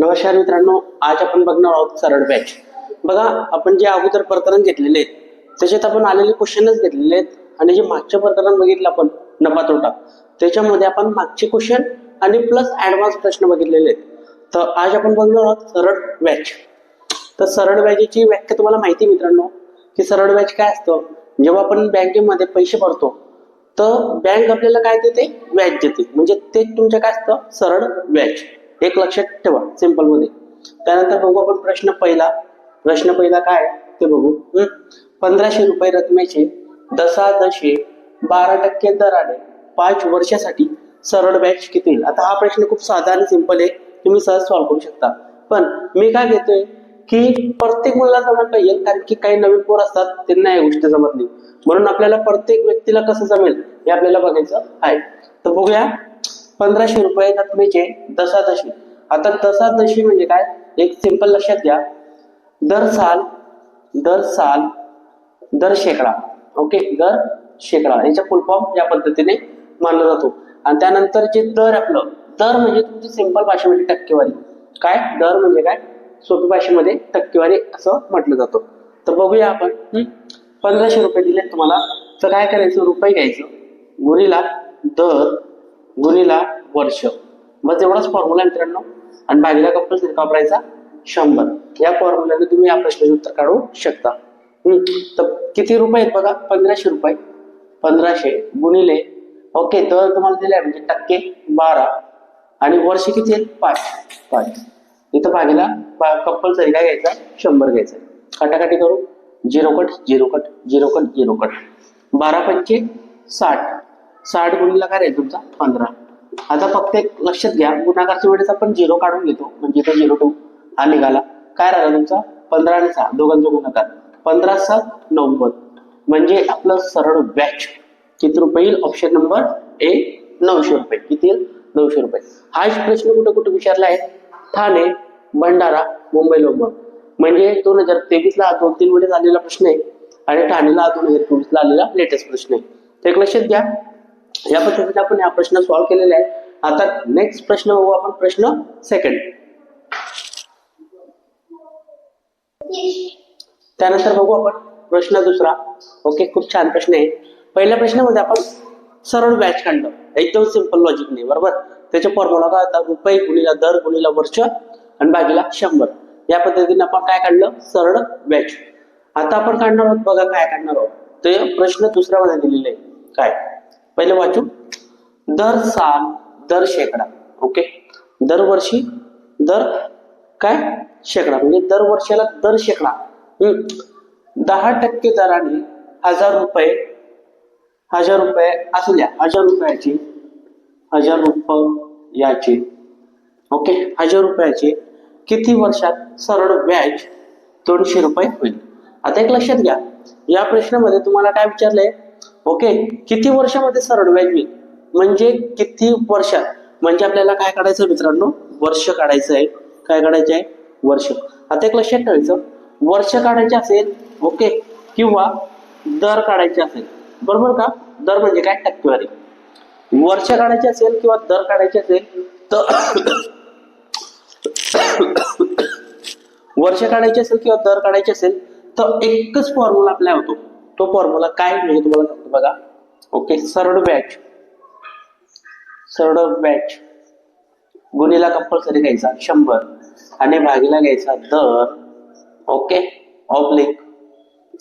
नमस्कार मित्रांनो, आज आपण बघणार आहोत सरळ बॅच. बघा, आपण जे अगोदर प्रकरण घेतलेले आहेत त्याच्यात आपण आलेले क्वेश्चनच घेतलेले आहेत आणि जे मागचे प्रकरण बघितलं आपण नफा तोटा, त्याच्यामध्ये आपण मागचे क्वेश्चन आणि प्लस ऍडव्हान्स प्रश्न बघितलेले आहेत. तर आज आपण बघणार आहोत सरळ बॅच. तर सरळ बॅचची व्याख्या तुम्हाला माहिती मित्रांनो, की सरळ बॅच काय असतं. जेव्हा आपण बँकेमध्ये पैसे भरतो तर बँक आपल्याला काय देते, व्याज देते. म्हणजे ते तुमचं काय असतं, सरळ व्याज. एक लक्षात ठेवा सिंपल मध्ये. त्यानंतर बघू आपण प्रश्न पहिला काय ते बघू. 1500 रुपये रकमेचे दशांशे 12% दराने 5 वर्षासाठी सरळ व्याज किती येईल. आता हा प्रश्न खूप साधा आणि सिंपल आहे, तुम्ही सहज सॉल्व्ह करू शकता. पण मी काय घेतोय की प्रत्येक मुलाला जमत पाहिजे, कारण की काही नवीन पोर असतात त्यांना या गोष्टी जमत नाही. म्हणून आपल्याला प्रत्येक व्यक्तीला कसं जमेल हे आपल्याला बघायचं आहे. तर बघूया. 1500 रुपये रकमेचे दशांशे. आता दशांशे म्हणजे काय, एक सिंपल लक्षात घ्या. दर साल दर शेकडा. ओके, दर शेकडा याचा फुल फॉर्म या पद्धतीने मानला जातो. आणि त्यानंतर जे दर, आपलं दर म्हणजे तुमची सिंपल भाषेमध्ये टक्केवारी. काय दर म्हणजे काय, सोपी भाषेमध्ये टक्केवारी असं म्हटलं जातं. तर बघूया आपण. 1500 रुपये दिले तुम्हाला, तर काय करायचं, रुपये घ्यायचं गुणिला दर गुणिला वर्ष. बस एवढाच फॉर्म्युला मित्रांनो. आणि भागीला कंपल्सरी वापरायचा 100. या फॉर्म्युल्याने तुम्ही या प्रश्नाचे उत्तर काढू शकता. तर किती रुपये आहेत बघा, 1500 रुपये. 1500 गुणिले, ओके, दर तुम्हाला दिलाय म्हणजे टक्के 12 आणि वर्ष किती आहेत, 5. इथं भागीला कंपल्सरी काय घ्यायचा, 100 घ्यायचा. काटाकाटी करू, 0 कट 0 कट 0 कट 0 कट. 12 पंचे 60 गुणिला काय राहील तुमचा 15. आता फक्त एक लक्षात घ्या, गुणाकारच्या वेळेस आपण 0 काढून घेतो, म्हणजे इथे 0 2 हा निघाला. काय राहिला तुमचा 15 आणि 6 दोघांचा गुणाकार, 15 7 90. म्हणजे आपलं सरळ व्याज किती रुपये येईल, ऑप्शन नंबर ए 900 रुपये. किती येईल, 900 रुपये. हाच प्रश्न कुठे कुठे विचारला आहे, ठाणे, भंडारा, मुंबई लोकल. म्हणजे 2023 ला 2-3 वेळेस आलेला प्रश्न आहे आणि ठाणेला 2024 ला आलेला लेटेस्ट प्रश्न आहे. तर एक लक्षात घ्या, या पद्धतीने आपण हा प्रश्न सॉल्व्ह केलेला आहे. आता नेक्स्ट प्रश्न बघू आपण, प्रश्न सेकंड. त्यानंतर बघू आपण प्रश्न दुसरा. ओके, खूप छान प्रश्न आहे. पहिल्या प्रश्नामध्ये आपण सरळ व्याज काढलं, एकदम सिंपल लॉजिक नाही, बरोबर. त्याच्या फॉर्म्युला काय होता, रुपये गुणिला दर गुणिला वर्ष आणि भागीला 100. या पद्धतीने आपण काय काढलं, सरळ व्याज. आता आपण काढणार आहोत, बघा काय काढणार आहोत. ते प्रश्न दुसऱ्यामध्ये दिलेले आहे. काय, पहिले वाचू. दर साल दर शेकडा. ओके, दरवर्षी दर काय शेकडा, म्हणजे दर वर्षाला दर शेकडा. 10% दराने 1000 रुपये असू द्या, 1000 रुपयाचे ओके, 1000 रुपयाचे किती वर्षात सरळ व्याज 200 रुपये होईल. आता एक लक्षात घ्या, या प्रश्नामध्ये तुम्हाला काय विचारलंय, ओके, किती वर्षामध्ये सरळ व्याज होईल, म्हणजे किती वर्षात. म्हणजे आपल्याला काय काढायचं मित्रांनो, वर्ष काढायचं आहे. काय काढायचं आहे, वर्ष. आता एक लक्षात ठेवायचं, वर्ष काढायचे असेल, ओके, किंवा दर काढायचे असेल, बरोबर का. दर म्हणजे काय, टक्केवारी. वर्ष काढायचे असेल किंवा दर काढायचे असेल तर वर्ष काढायचे असेल किंवा दर काढायचे असेल तर एकच फॉर्म्युला आपला होतो. तो फॉर्म्युला काय म्हणजे तुम्हाला सांगतो बघा. ओके, सरळ व्याज गुणिला कंपल्सरी घ्यायचा 100 आणि भागीला घ्यायचा दर. ओके, ऑब्लिक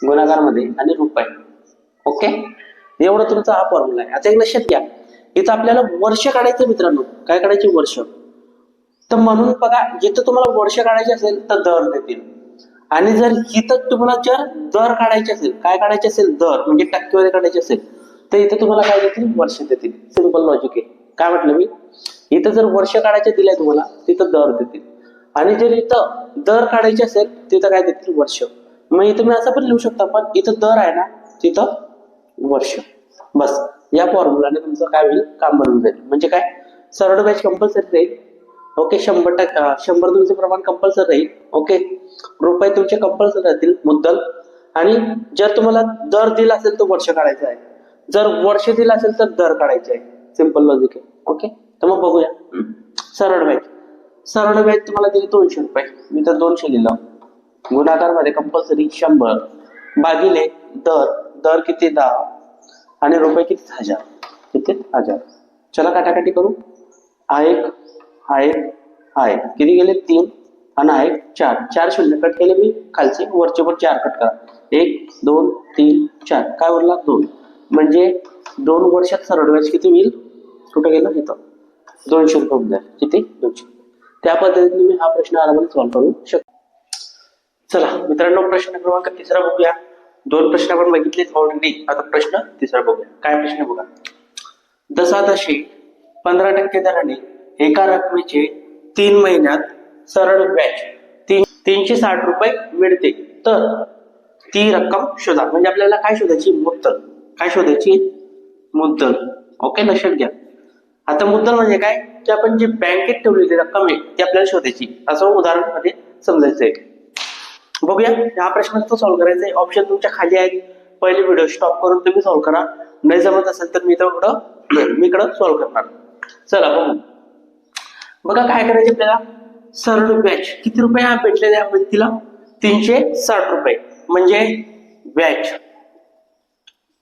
गुणाकार मध्ये आणि रुपये. ओके, एवढं तुमचा हा फॉर्म्युला आहे. आता एक लक्षात घ्या, इथं आपल्याला वर्ष काढायचं मित्रांनो. काय काढायचे, वर्ष. तर म्हणून बघा, जिथं तुम्हाला वर्ष काढायचे असेल तर दर देतील, आणि जर इथं तुम्हाला जर दर काढायचे असेल, काय काढायचे असेल, दर म्हणजे टक्केवारी काढायची असेल, तर इथं तुम्हाला काय देतील, वर्ष देतील. सिंपल लॉजिक आहे. काय म्हटलं मी, इथं जर वर्ष काढायचे दिलंय तुम्हाला, तिथं दर देतील. आणि जर इथं दर काढायचे असेल तिथं काय देतील, वर्ष. मग इथं मी असं पण लिहू शकतो, पण इथं दर आहे ना, तिथं वर्ष. बस या फॉर्म्युलाने तुमचं काय होईल, काम बनून जाईल. म्हणजे काय, सरळ व्याज कंपल्सरी राहील. ओके, 100% तुमचे प्रमाण कंपल्सरी राहील. ओके, रुपये तुमचे कंपल्सरी राहतील, मुद्दल. आणि जर तुम्हाला दर दिला असेल तर वर्ष काढायचं आहे, जर वर्ष दिला असेल तर दर काढायचे आहे. सिंपल लॉजिक आहे. ओके, तर मग बघूया सरळ व्याज. सरळ व्याज तुम्हाला दिली 200 रुपये, मी तर 200 लिहिलं. गुणाकार मध्ये कंपल्सरी 100 भागिले दर, दर किती 10 आणि रुपये किती 1000, किती 1000. चला काटाकाटी करू. हा एक, हा एक, हा एक, किती गेले 3 आणि हा एक 4, 4 शून्य कट केले मी खालचे, वरचे वर 4 कट करा. 1 2 3 4, काय उरला 2. म्हणजे 2 वर्षात सरळ व्याज किती होईल, कुठं गेलं इथं, 200 रुपये होऊन जाईल. किती 200. त्या पद्धतीने मी हा प्रश्न आरामाने सॉल्व्ह करू शकतो. चला मित्रांनो, प्रश्न क्रमांक 3 बघूया. 2 प्रश्न आपण बघितलेत ऑलरेडी, आता प्रश्न 3 बघूया. काय प्रश्न बघा. दशादशे 15% दराने एका रकमेचे 3 महिन्यात सरळ व्याज 360 रुपये मिळते, तर ती रक्कम शोधा. म्हणजे आपल्याला काय शोधायची, मुद्दल. काय शोधायची, मुद्दल. ओके, लक्षात घ्या. आता मुद्दल म्हणजे काय, की आपण जी बँकेत ठेवलेली रक्कम आहे ती आपल्याला शोधायची, असं उदाहरण मध्ये समजायचंय. बघूया हा प्रश्न कसं सॉल्व्ह करायचा आहे. ऑप्शन तुमच्या खाली आहेत. पहिले व्हिडिओ स्टॉप करून तुम्ही सॉल्व्ह करा. नाही जमत असेल तर मी इकडं सॉल्व्ह करणार. चला बघू. बघा काय करायचे आपल्याला. सरळ व्याज किती रुपये हा भेटले त्या व्यक्तीला, 360 रुपये. म्हणजे व्याज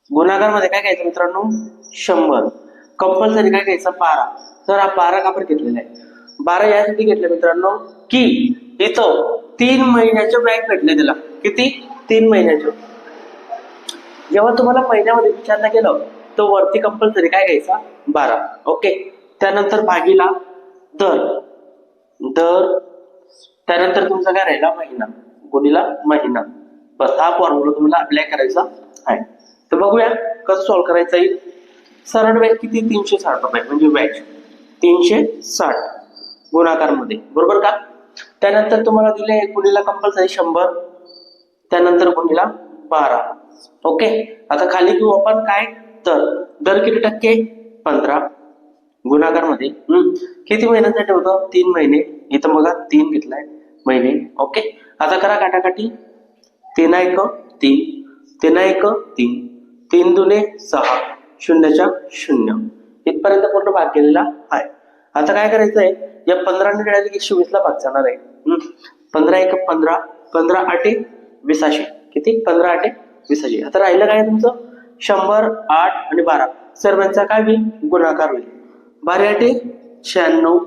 गुणाकार मध्ये काय घ्यायचं मित्रांनो, 100. कंपल्सरी काय घ्यायचं, 12. तर हा 12 का आपण घेतलेला आहे, 12 यासाठी घेतलं मित्रांनो की इथं 3 महिन्याचे व्याज भेटले त्याला. किती, 3 महिन्याचे. जेव्हा तुम्हाला महिन्यामध्ये विचारलं गेलं तर वरती कंपल्सरी काय घ्यायचा, 12. ओके. त्यानंतर भागीला दर, दर त्यानंतर तुमचा काय राहिला, महिना, गुणीला महिना. बस हा फॉर्म्युला तुम्हाला अप्लाय करायचा आहे. तर बघूया कसं सॉल्व्ह करायचं येईल. सरळ व्याज किती, 360 रुपये. म्हणजे व्याज 360 गुणाकार मध्ये, बरोबर का. त्यानंतर तुम्हाला दिले गुणीला कंपल्सरी 100, त्यानंतर गुणीला 12. ओके. आता खाली घेऊ आपण काय, तर दर किती टक्के, 15 गुणाकार मध्ये. किती महिन्यासाठी होतं, 3 महिने. इथं बघा 3 घेतलाय महिने. ओके. आता करा काटाकाटी. 3 1 3, 3 1 3, 3 दुने 6, शून्याच्या 0. इथपर्यंत पूर्ण भाग केलेला आहे. आता काय करायचंय, या 15 ने डायरेक्ट 120 ला भाग जाणार आहे. 15 1 15, 15 8 20. किती, 15 8 20. आता राहिलं काय तुमचं, 100 8 आणि 12 सर्वांचा काय होईल, गुणाकार होईल. 12 8 96.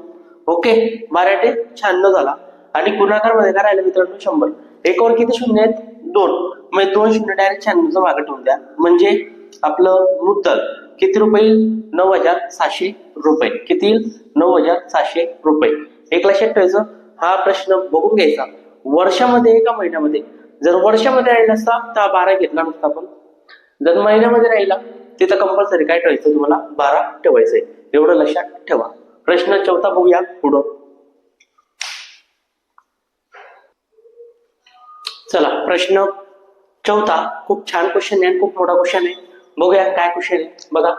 ओके, 12 8 96 झाला. आणि गुणाकार मध्ये काय राहिलं मित्रांनो, 100. एकावर किती शून्य आहेत, 2. म्हणजे 2 शून्य डायरेक्ट 96 मागे ठेवून द्या. म्हणजे आपलं मुद्दल किती रुपये, 9700 रुपये. किती, 9700 रुपये. एक लक्षात ठेवायचं, हा प्रश्न बघून घ्यायचा वर्षामध्ये का महिन्यामध्ये. जर वर्षामध्ये राहिला असता तर 12 घेतला नसता आपण. जर महिन्यामध्ये राहिला तिथं कंपल्सरी काय ठेवायचं, तुम्हाला 12 ठेवायचंय. एवढं लक्षात ठेवा. प्रश्न 4 बघूया पुढं. चला प्रश्न 4 खूप छान क्वेश्चन आहे, खूप मोठा क्वेश्चन आहे. बघूया काय क्वेश्चन आहे. बघा,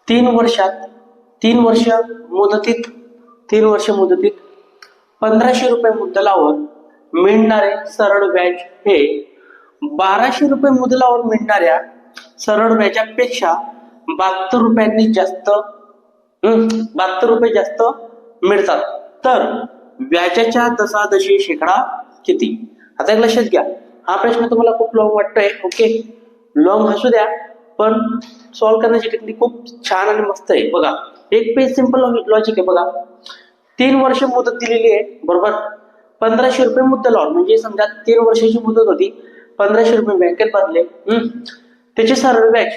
3 वर्ष मुदतीत 1500 रुपये मुद्दलावर मिळणारे सरळ व्याज हे 1200 रुपये मुद्दलावर मिळणाऱ्या सरळ व्याजापेक्षा 72 रुपयांनी जास्त 72 रुपये जास्त मिळतात, तर व्याजाच्या दशादशी शेकडा किती. आता एक लक्षात घ्या, हा प्रश्न तुम्हाला खूप लॉंग वाटतोय. ओके, लॉंग असू द्या, पण सॉल्व्ह करण्याची टेक्निक खूप छान आणि मस्त आहे. बघा, एक पेज सिंपल लॉजिक आहे. बघा, 3 वर्ष मुदत दिलेली आहे, बरोबर. 1500 रुपये मुद्दलावर, म्हणजे समजा 3 वर्षाची मुदत होती, 1500 रुपये बँकेत भरले, त्याचे सरळ व्याज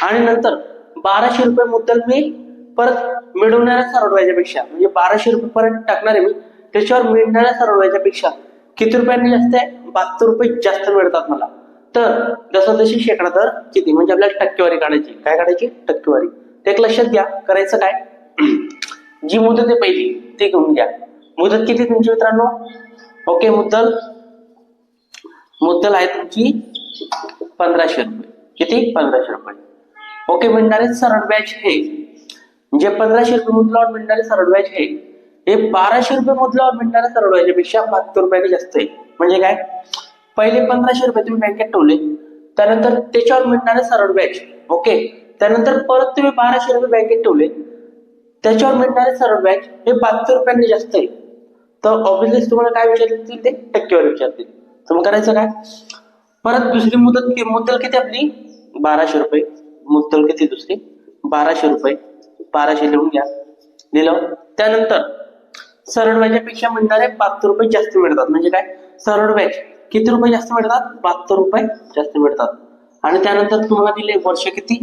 आणि नंतर 1200 रुपये मुद्दल मी परत मिळवणाऱ्या सरळ व्याजापेक्षा, म्हणजे 1200 रुपये परत टाकणार आहे मी, त्याच्यावर मिळणाऱ्या सरळ व्याजापेक्षा किती रुपयांनी जास्त आहे, 72 रुपये जास्त मिळतात मला. तर जशी शेकडा दर किती, म्हणजे आपल्याला टक्केवारी काढायची. काय काढायची, टक्केवारी. ते एक लक्षात घ्या. करायचं काय, जी मुदत आहे पहिली ते घेऊन घ्या. मुदत किती तुमची मित्रांनो, ओके, मुद्दल आहे तुमची 1500 रुपये. किती, 1500 रुपये. ओके, मिळणारे सरळ व्याज हे, जे 1500 रुपये मुद्दलावर मिळणारे सरळ व्याज हे 1200 रुपये मुद्दलावर मिळणाऱ्या सरळ व्याजापेक्षा 72 रुपयांनी जास्त आहे. म्हणजे काय, पहिले 1500 रुपये तुम्ही बँकेत ठेवले, त्यानंतर त्याच्यावर मिळणारे सरळ व्याज. ओके, त्यानंतर परत तुम्ही 1200 रुपये बँकेत ठेवले, त्याच्यावर मिळणारे सरळ व्याज हे 72 रुपयांनी जास्त आहे. तर ऑब्विसली तुम्हाला काय विचारतील ते टक्केवारी विचारतील. तर मग करायचं काय, परत दुसरी मुद्दल किती आपली 1200 रुपये, मुद्दल किती दुसरी 1200 रुपये, 1200 लिहून घ्या, लिहिलं. त्यानंतर सरळ व्याजापेक्षा मिळणारे 72 रुपये जास्त मिळतात. म्हणजे काय, सरळ व्याज किती रुपये जास्त मिळतात, 72 रुपये जास्त मिळतात. आणि त्यानंतर तुम्हाला दिले वर्ष किती,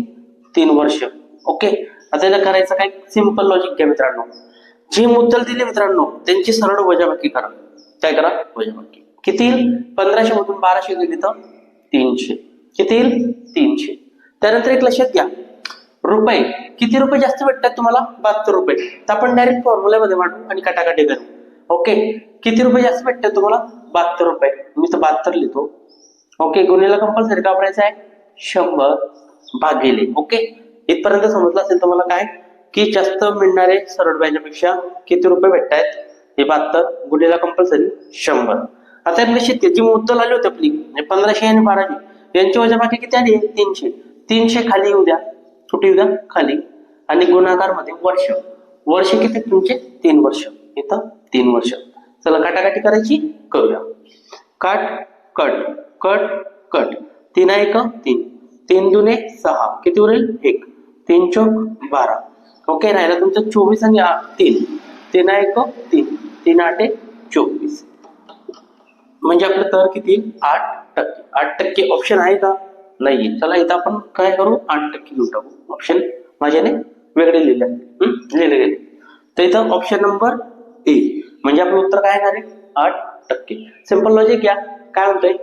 3 वर्ष. ओके, आता याला करायचं काय, सिंपल लॉजिक घ्या मित्रांनो. जी मुद्दल दिली मित्रांनो त्यांची सरळ वजाबाकी करा. काय करा, वजाबाकी. किती येईल, 1500 मधून 1200 गेली तर 300. किती येईल, 300. त्यानंतर एक लक्षात घ्या, रुपये किती रुपये जास्त भेटतात तुम्हाला, 72 रुपये. तर आपण डायरेक्ट फॉर्म्युल्यामध्ये मांडू आणि काटाकाटी करू. ओके, किती रुपये जास्त भेटतात तुम्हाला, 72 रुपये. मी तर 72 लिहितो. ओके, गुन्हेला कंपल्सरी का वापरायचं आहे, 100 भागिले. ओके, इथपर्यंत समजलं असेल तुम्हाला काय, की जास्त मिळणारे सरळ व्याजापेक्षा किती रुपये भेटतायत, हे 72 गुन्हेला कंपल्सरी 100. आता निश्चित जी मुद्दल आली होती आपली 1500 आणि 1200 यांची वजाबाकी किती आली, 300. 300 खाली येऊ द्या, कुठे येऊ द्या, खाली. आणि गुणाकार मध्ये वर्ष, वर्ष किती तुमचे, 3 वर्ष. इथं 3 वर्ष. चला काटाकाटी करायची, करूया. काट कट कट कट, 3 1 3, 3 दुने 6, किती उरेल 1, 3 चौक 12. ओके, राहिला तुमचं 24 आणि 3, 3 1 3, 3 8 24. म्हणजे आपलं तर किती, 8%. 8% ऑप्शन आहे का, नाही. चला इथं आपण काय करू, 8% घेऊन टाकू. ऑप्शन माझ्याने वेगळे लिहिले गेले. तर इथं ऑप्शन नंबर ए म्हणजे आपलं उत्तर काय येणार आहे, 8%. सिंपल लॉजिक घ्या. काय म्हणतोय,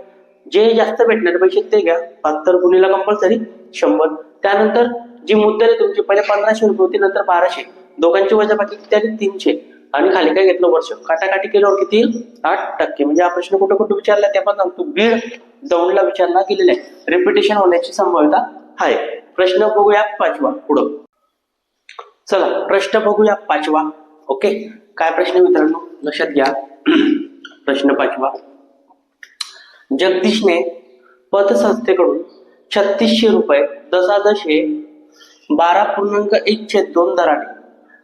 जे जास्त भेटणारे पैसे ते घ्या, 72 गुणिला कंपल्सरी 100. त्यानंतर जी मुद्दल आहे तुमची, पहिले 1500 रुपये होती, नंतर 1200. दोघांची वजाबाकी किती आली, 300. आणि खाली काय घेतलं, वर्ष. काटाकाटी केल्यावर किती येईल, 8%. म्हणजे हा प्रश्न कुठं कुठं विचारला ते आपण सांगतो, बीड दौंडला विचारला गेलेला आहे. रिपिटेशन होण्याची संभाव्यता आहे. प्रश्न बघूया 5वा पुढं. चला प्रश्न बघूया 5वा. ओके, काय प्रश्न मित्रांनो, लक्षात घ्या. प्रश्न 5वा, जगदीशने पतसंस्थेकडून 3600 रुपये दशादशे 12.1/2 दराने,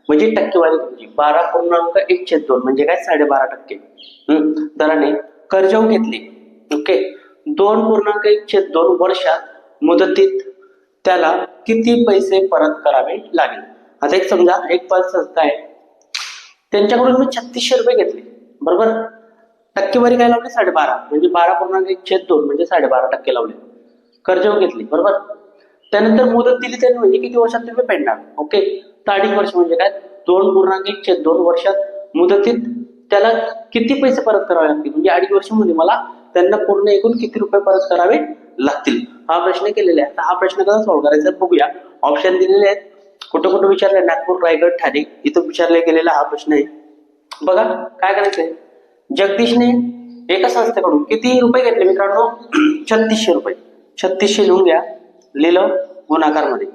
म्हणजे टक्केवारी तुमची 12.1/2 म्हणजे काय, 12.5% दराने कर्ज घेतले. ओके, 2.1/2 वर्षात मुदतीत त्याला किती पैसे परत करावे लागेल. आता एक समजा एक पतसंस्था आहे, त्यांच्याकडून मी 3600 रुपये घेतले, बरोबर. टक्केवारी काय लावली, 12.5, म्हणजे 12.1/2 म्हणजे 12.5% लावले. कर्ज घेतली, बरोबर. त्यानंतर मुदत दिली त्यांनी, म्हणजे किती वर्षात तुम्ही फेडणार. ओके, तर 2.5 वर्ष म्हणजे काय, 2.1/2 वर्षात मुदतीत त्याला किती पैसे परत करावे लागतील, म्हणजे 2.5 वर्षामध्ये मला त्यांना पूर्ण एकूण किती रुपये परत करावे लागतील. हा प्रश्न केलेला आहे. हा प्रश्न कसा सॉल्व्ह करायचा बघूया. ऑप्शन दिलेले आहेत, कुठं कुठं विचारलंय, नागपूर, रायगड, ठाणे इथं विचारला गेलेला हा प्रश्न आहे. बघा काय करायचंय, जगदीशने एका संस्थेकडून किती रुपये घेतले मित्रांनो, 3600 रुपये. 3600 लिहून घ्या, लिहिलं गुणाकार मध्ये.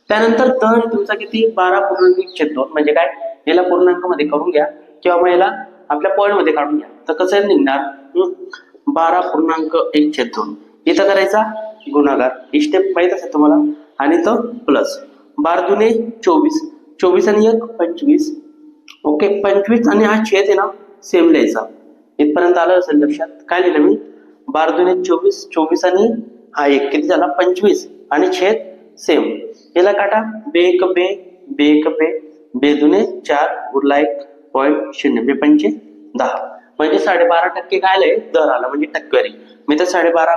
त्यानंतर दर तुमचा किती, 12.1/2 म्हणजे काय, याला पूर्णांक मध्ये करून घ्या किंवा मग याला आपल्या पॉईंट मध्ये काढून घ्या. तर कसं निघणार, 12.1/2. इथं करायचा गुणाकार, ही स्टेप माहित असेल तुम्हाला. आणि तो प्लस 12 दुने 24, 24 आणि 1 25. ओके, 25 आणि हा छेद आहे ना सेम लिहायचा. इथपर्यंत आलं असेल लक्षात. काय लिहिलं मी, 12 दुने 24, 24 आणि हा 1 किती झाला, 25 आणि छेद सेम. याला काटा, बे 1 बे, बे 1 बे, बे दुने 4 उरला 1.0, बे 5 10. म्हणजे 12.5% काय आलंय, दर आला, म्हणजे टक्केवारी. मी तर 12.5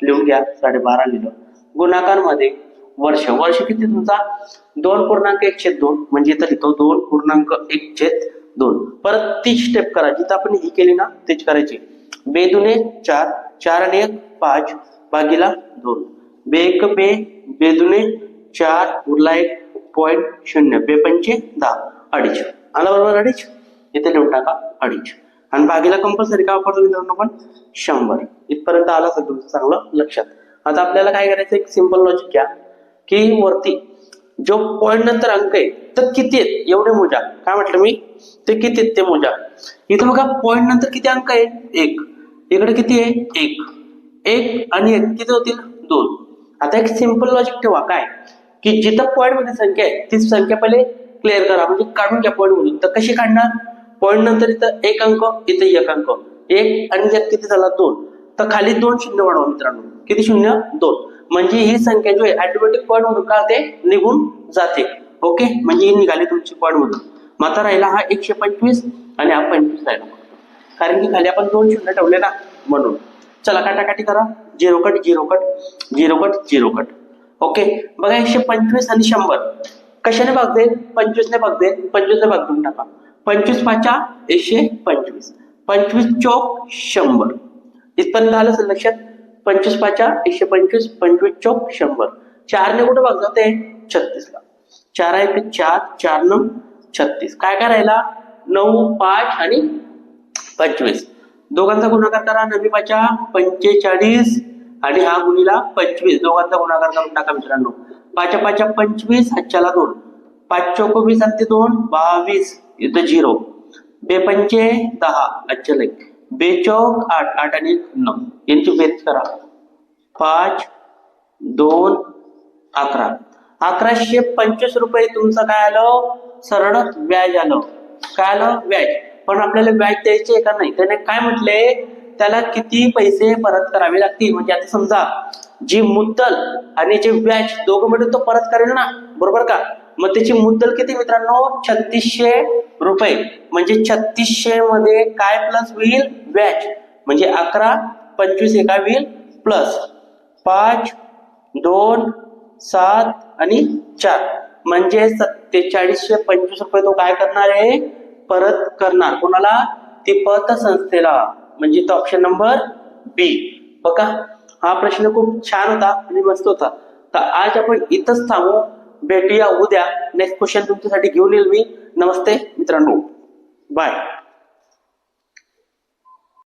लिहून घ्या, 12.5 लिहिलं. गुणाकार मध्ये वर्ष, वर्ष किती तुमचा, 2.1/2 म्हणजे इथं लिहितो 2.1/2. परत तीच स्टेप करा, जिथं आपण ही केली ना तीच करायची. बे दुने 4, 4 आणि 1 5 भागीला 2, बे 1 बे, बे दुने 4 उरला 1.0, बे 5 10, 2.5 आला, बरोबर 2.5. इथे लिहून टाका 2.5. आणि भागीला कंपल्सरी काय वापरतो मित्रांनो आपण, 100. इथपर्यंत आला असेल तुमचं चांगलं लक्षात. आता आपल्याला काय करायचं, एक सिंपल लॉजिक घ्या, की वरती जो पॉईंट नंतर अंक आहे तर किती आहेत एवढे मोजा. काय म्हटलं मी, ते किती आहेत ते मोजा. इथं बघा पॉईंट नंतर किती अंक आहे, 1. इकडे किती आहे, 1. 1 आणि 1 किती होतील, 2. आता एक सिंपल लॉजिक ठेवा, काय की जिथं पॉईंट मध्ये संख्या आहे तीच संख्या पहिले क्लिअर करा, म्हणजे काढून घ्या पॉईंट मधून. तर कशी काढणार, पॉईंट नंतर इथं एक अंक, इथं एक अंक, एक आणि यात किती झाला 2, तर खाली 2 शून्य वाढवा मित्रांनो. किती शून्य? 2. म्हणजे ही संख्या जो आहे ऑटोमॅटिक पॉईंट मधून का ते निघून जाते. ओके, म्हणजे ही निघाली तुमची पॉईंट मधून. मग आता राहिला हा 125 आणि हा 25 राहिला, कारण की खाली आपण 2 शून्य ठेवले ना म्हणून. चला काटाकाटी करा. 0 cut 0 cut 0 cut 0 cut. Okay, बघा 125 आणि 100 कशाने भागते? 25 ने भागते. 25 ने भाग देऊन टाका. 25 पाचा 125, 25 चौक 100. इथपर्यंत आलं असेल लक्षात? 25 पाचा 125, 25 चौक 100. 4 ने कुठे भाग जाते? 36 ला. 4 आहे 4, 4 9 36. काय काय राहिला? 9, 5 आणि 25. दोघांचा गुणाकार करा. 9 पाचा 45 आणि हा गुणिला 25. दोघांचा गुणाकार करून टाका मित्रांनो. 5 पाचा 25, हातच्याला 2, 5 चौक 20 आणि 2 22, इथं 0. 2 पंचे 10, हातच्याला 1, 2 चौक 8, 8 आणि 9. यांची बेरीज करा. 5 2 11. 1125 रुपये तुमचं काय आलं? सरळ व्याज आलं. काय आलं? व्याज. पण आपल्याला व्याज द्यायचे का नाही? त्याने काय म्हटले? त्याला किती पैसे परत करावे लागतील. म्हणजे आता समजा जी मुद्दल आणि जे व्याज दोघं मिळून तो परत करेल ना, बरोबर का? मग त्याची मुद्दल किती मित्रांनो? 3600 रुपये. म्हणजे 3600 मध्ये काय प्लस होईल? व्याज. म्हणजे 11 25 एका होईल प्लस 5 2 7 आणि 4 म्हणजे 4725 रुपये तो काय करणार आहे? परत करणार. कोणाला? ती पतसंस्थेला. म्हणजे तो ऑप्शन नंबर बी. बघा हा प्रश्न खूप छान होता आणि मस्त होता. तर आज आपण इथंच थांबू. भेटूया उद्या. नेक्स्ट क्वेश्चन तुमच्यासाठी घेऊन येईल मी. नमस्ते मित्रांनो, बाय.